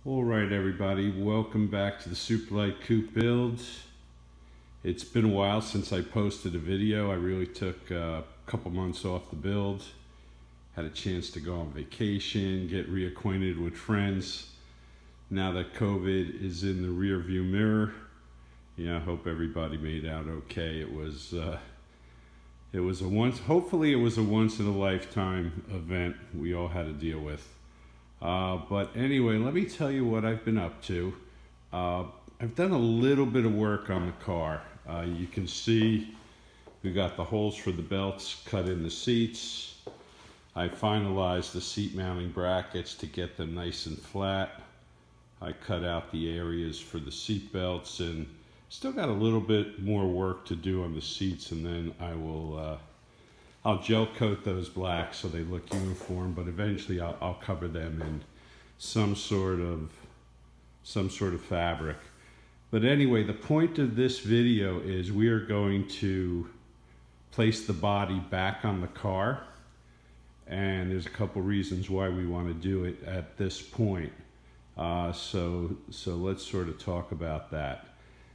All right, everybody, welcome back to the Superlite coupe build. It's been a while since I posted a video. I really took a couple months off the build. Had a chance to go on vacation, get reacquainted with friends. Now that COVID is in the rear view mirror, I hope everybody made out okay. It was a hopefully it was a once in a lifetime event we all had to deal with. But anyway, let me tell you what I've been up to. I've done a little bit of work on the car. You can see we got the holes for the belts cut in the seats. I finalized the seat mounting brackets to get them nice and flat. I cut out the areas for the seat belts and still got a little bit more work to do on the seats, and then I'll gel coat those black so they look uniform, but eventually I'll cover them in some sort of fabric. But anyway, the point of this video is we are going to place the body back on the car, and there's a couple reasons why we want to do it at this point. So let's sort of talk about that.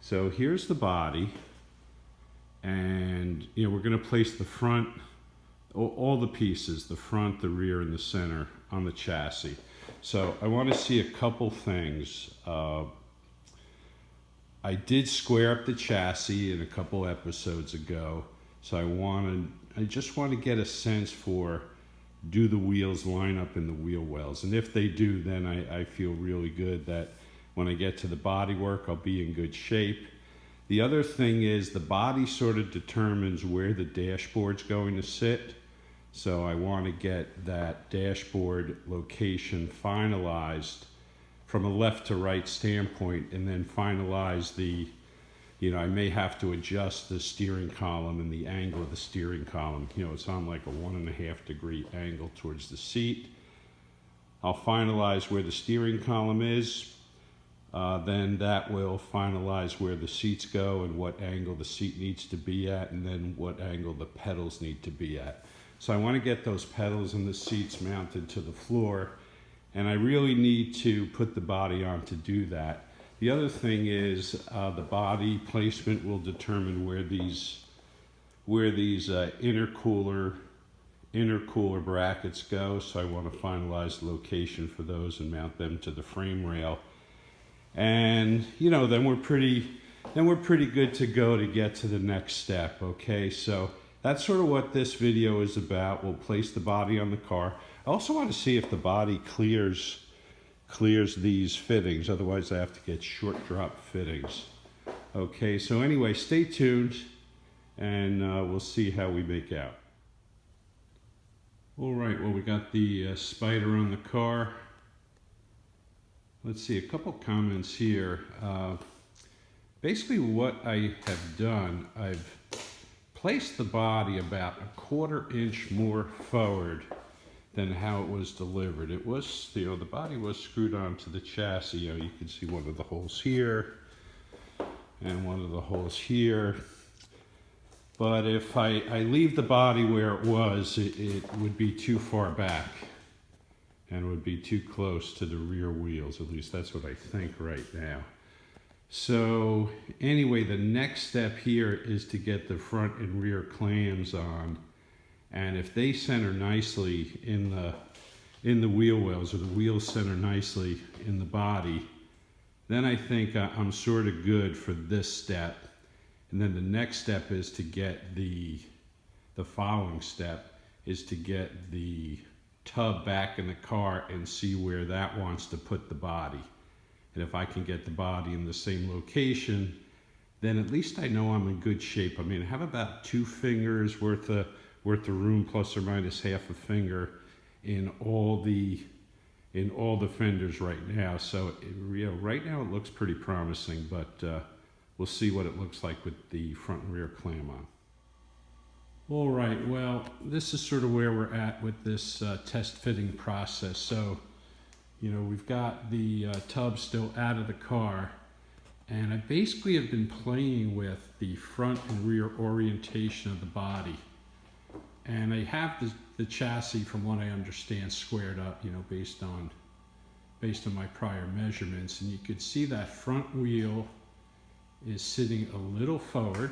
So here's the body, and we're going to place the front, all the pieces, the front, the rear, and the center on the chassis. So I want to see a couple things. I did square up the chassis in a couple episodes ago, so I just want to get a sense for, do the wheels line up in the wheel wells? And if they do, then I feel really good that when I get to the body work, I'll be in good shape. The other thing is the body sort of determines where the dashboard's going to sit. So I want to get that dashboard location finalized from a left to right standpoint, and then finalize I may have to adjust the steering column and the angle of the steering column. It's on like a 1.5 degree angle towards the seat. I'll finalize where the steering column is. Then that will finalize where the seats go and what angle the seat needs to be at, and then what angle the pedals need to be at. So I want to get those pedals and the seats mounted to the floor, and I really need to put the body on to do that. The other thing is the body placement will determine where these intercooler brackets go. So I want to finalize the location for those and mount them to the frame rail. And then we're pretty good to go to get to the next step. Okay, so that's sort of what this video is about. We'll place the body on the car. I also want to see if the body clears these fittings. Otherwise, I have to get short drop fittings. Okay, so anyway, stay tuned, and we'll see how we make out. All right, well, we got the spider on the car. Let's see, a couple comments here. Basically what I have done, I've placed the body about 1/4 inch more forward than how it was delivered. It was, the body was screwed onto the chassis. You can see one of the holes here and one of the holes here. But if I leave the body where it was, it would be too far back and would be too close to the rear wheels. At least that's what I think right now. So anyway, the next step here is to get the front and rear clams on. And if they center nicely in the wheel wells, or the wheels center nicely in the body, then I think I'm sort of good for this step. And then the next step is to get the following step is to get the tub back in the car and see where that wants to put the body. And if I can get the body in the same location, then at least I know I'm in good shape. I mean, I have about 2 fingers worth of room, plus or minus half a finger, in all the fenders right now. So right now it looks pretty promising, but we'll see what it looks like with the front and rear clam on. All right, well, this is sort of where we're at with this test fitting process. So, we've got the tub still out of the car, and I basically have been playing with the front and rear orientation of the body. And I have the chassis, from what I understand, squared up, based on based on my prior measurements. And you could see that front wheel is sitting a little forward,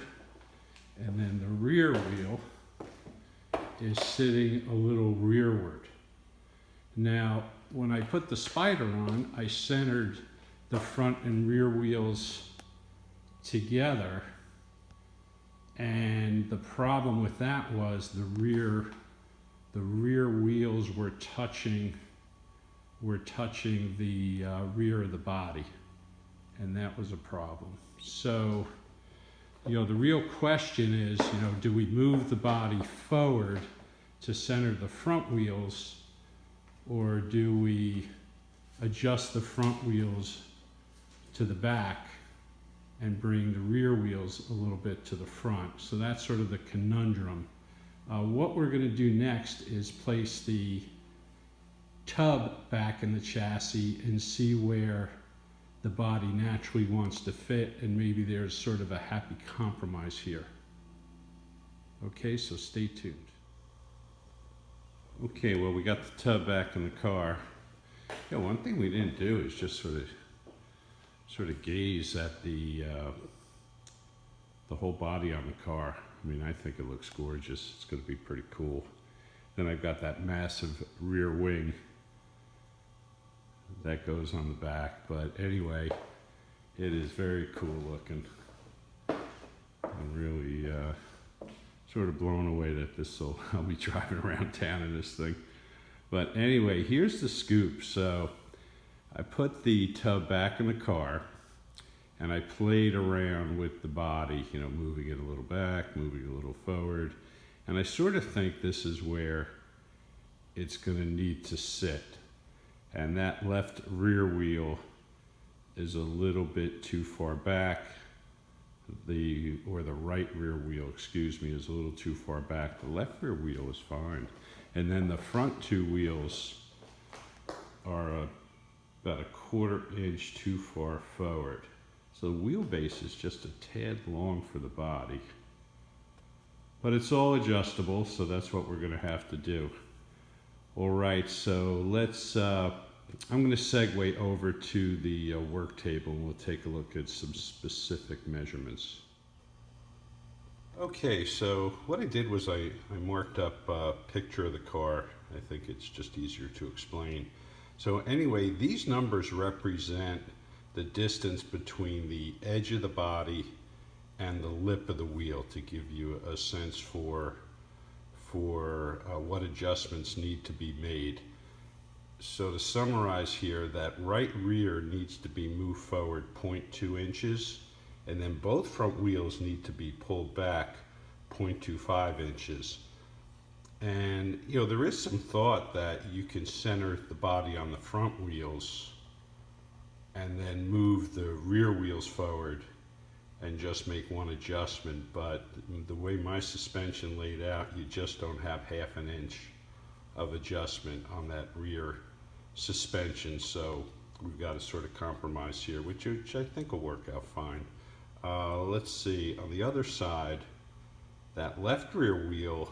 and then the rear wheel is sitting a little rearward. Now, when I put the Spider on, I centered the front and rear wheels together, and the problem with that was the rear wheels were touching the rear of the body, and that was a problem. So, the real question is, do we move the body forward to center the front wheels, or do we adjust the front wheels to the back and bring the rear wheels a little bit to the front? So that's sort of the conundrum. What we're going to do next is place the tub back in the chassis and see where the body naturally wants to fit, and maybe there's sort of a happy compromise here. Okay, so stay tuned. Okay, well, we got the tub back in the car. Yeah, one thing we didn't do is just sort of gaze at the whole body on the car. I mean, I think it looks gorgeous. It's going to be pretty cool. Then I've got that massive rear wing that goes on the back. But anyway, it is very cool looking. I'm really sort of blown away that I'll be driving around town in this thing. But anyway, here's the scoop. So I put the tub back in the car, and I played around with the body, moving it a little back, moving a little forward. And I sort of think this is where it's going to need to sit. And that left rear wheel is a little bit too far back. The right rear wheel, is a little too far back. The left rear wheel is fine. And then the front two wheels are about a 1/4 inch too far forward. So the wheelbase is just a tad long for the body. But it's all adjustable, so that's what we're going to have to do. All right, so let's, I'm going to segue over to the work table, and we'll take a look at some specific measurements. Okay, so what I did was I marked up a picture of the car. I think it's just easier to explain. So anyway, these numbers represent the distance between the edge of the body and the lip of the wheel, to give you a sense for what adjustments need to be made. So to summarize here, that right rear needs to be moved forward 0.2 inches, and then both front wheels need to be pulled back 0.25 inches. And there is some thought that you can center the body on the front wheels and then move the rear wheels forward and just make one adjustment. But the way my suspension laid out, you just don't have 1/2 inch of adjustment on that rear suspension. So we've got to sort of compromise here, which I think will work out fine. Let's see, on the other side, that left rear wheel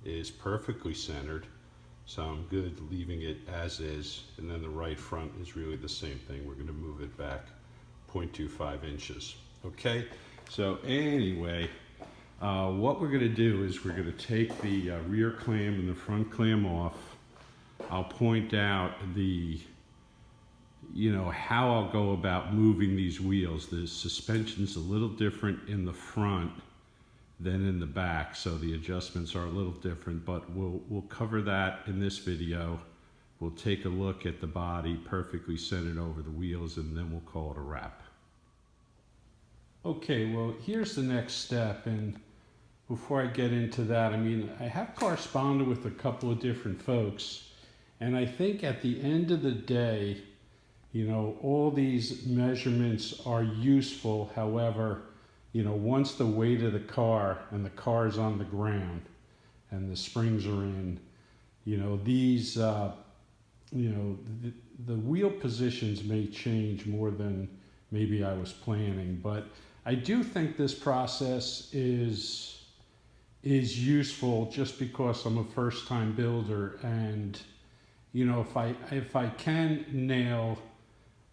is perfectly centered, so I'm good leaving it as is. And then the right front is really the same thing. We're going to move it back 0.25 inches. Okay, so anyway, what we're going to do is we're going to take the rear clam and the front clam off. I'll point out how I'll go about moving these wheels. The suspension's a little different in the front than in the back, so the adjustments are a little different, but we'll cover that in this video. We'll take a look at the body perfectly centered over the wheels, and then we'll call it a wrap. Okay, well, here's the next step, and before I get into that, I have corresponded with a couple of different folks, and I think at the end of the day, all these measurements are useful. However, once the weight of the car and the car's on the ground and the springs are in, these, the wheel positions may change more than maybe I was planning, but I do think this process is useful just because I'm a first-time builder, and you know, if I can nail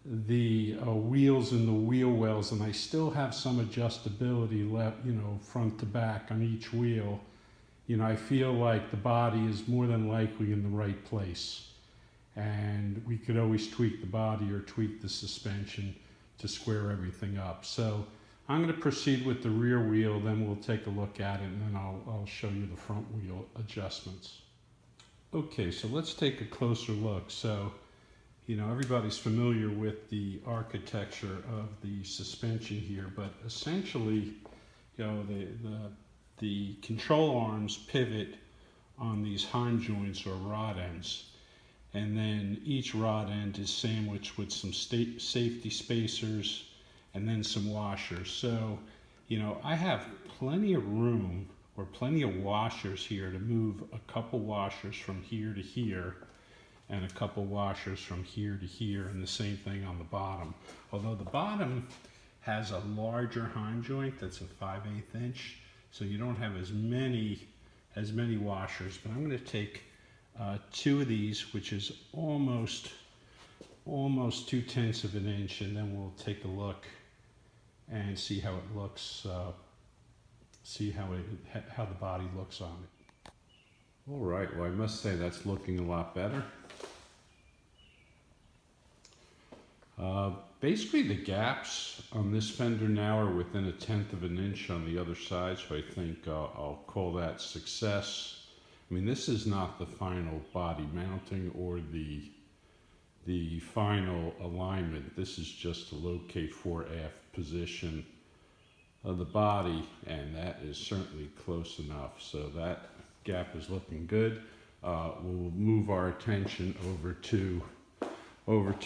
the wheels and the wheel wells, and I still have some adjustability left, you know, front to back on each wheel, you know, I feel like the body is more than likely in the right place. And we could always tweak the body or tweak the suspension to square everything up. So I'm going to proceed with the rear wheel, then we'll take a look at it, and then I'll show you the front wheel adjustments. Okay, so let's take a closer look. So, you know, everybody's familiar with the architecture of the suspension here, but essentially, you know, the control arms pivot on these heim joints or rod ends. And then each rod end is sandwiched with some safety spacers and then some washers. So, you know, I have plenty of room or plenty of washers here to move a couple washers from here to here and a couple washers from here to here, and the same thing on the bottom. Although the bottom has a larger heim joint that's a 5/8 inch, so you don't have as many washers, but I'm going to take 2 of these, which is almost 2/10 of an inch, and then we'll take a look and see how it looks, see how the body looks on it. All right, well, I must say that's looking a lot better. Basically the gaps on this fender now are within 1/10 of an inch on the other side, so I think I'll call that success. I mean, this is not the final body mounting or the final alignment. This is just to locate fore-aft position of the body, and that is certainly close enough. So that gap is looking good. We'll move our attention over to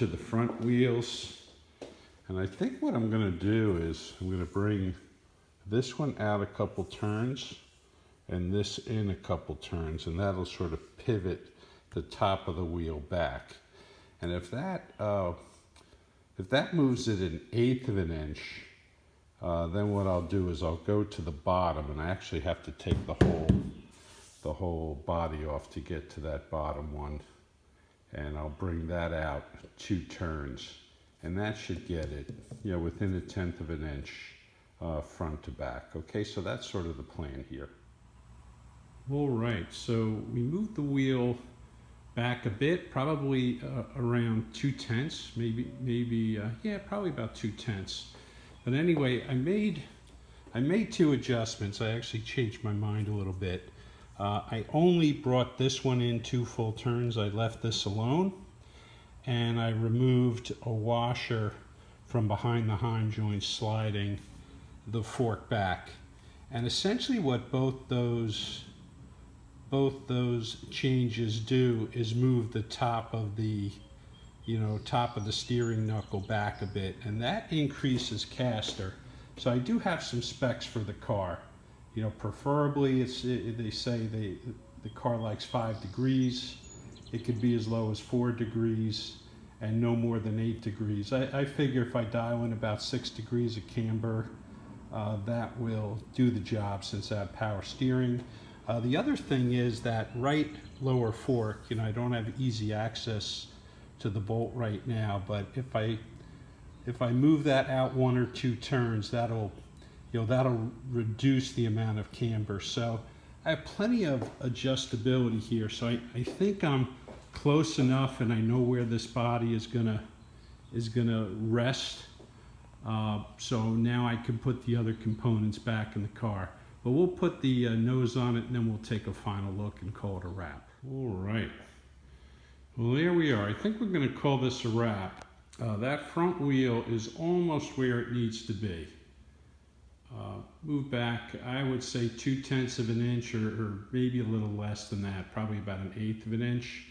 the front wheels. And I think what I'm going to do is I'm going to bring this one out a couple turns and this in a couple turns, and that'll sort of pivot the top of the wheel back. And if that moves it 1/8 of an inch, then what I'll do is I'll go to the bottom, and I actually have to take the whole body off to get to that bottom one, and I'll bring that out 2 turns, and that should get it, you know, within 1/10 of an inch front to back. Okay, so that's sort of the plan here. All right, so we moved the wheel back a bit, probably around 2/10, maybe yeah, probably about 2/10. But anyway, I made 2 adjustments. I actually changed my mind a little bit. I only brought this one in 2 full turns. I left this alone, and I removed a washer from behind the heim joint, sliding the fork back. And essentially what both those changes do is move the top of the steering knuckle back a bit, and that increases caster. So I do have some specs for the car. You know, preferably they say the car likes 5 degrees. It could be as low as 4 degrees and no more than 8 degrees. I figure if I dial in about 6 degrees of camber, that will do the job since I have power steering. The other thing is that right lower fork, you know, I don't have easy access to the bolt right now, but if I move that out 1 or 2 turns, that'll reduce the amount of camber. So I have plenty of adjustability here. So I think I'm close enough, and I know where this body is gonna rest. So now I can put the other components back in the car. But we'll put the nose on it, and then we'll take a final look and call it a wrap. All right. Well, there we are. I think we're going to call this a wrap. That front wheel is almost where it needs to be. Move back, I would say 2/10 of an inch, or maybe a little less than that, probably about 1/8 of an inch.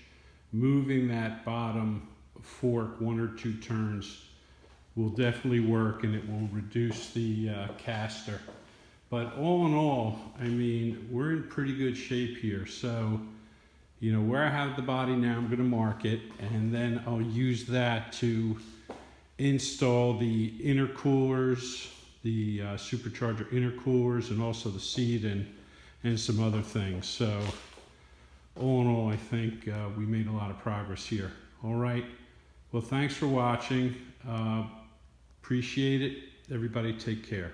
Moving that bottom fork 1 or 2 turns will definitely work, and it will reduce the caster. But all in all, I mean, we're in pretty good shape here. So, you know, where I have the body now, I'm going to mark it, and then I'll use that to install the intercoolers, the supercharger intercoolers, and also the seat and some other things. So all in all, I think we made a lot of progress here. All right. Well, thanks for watching. Appreciate it. Everybody take care.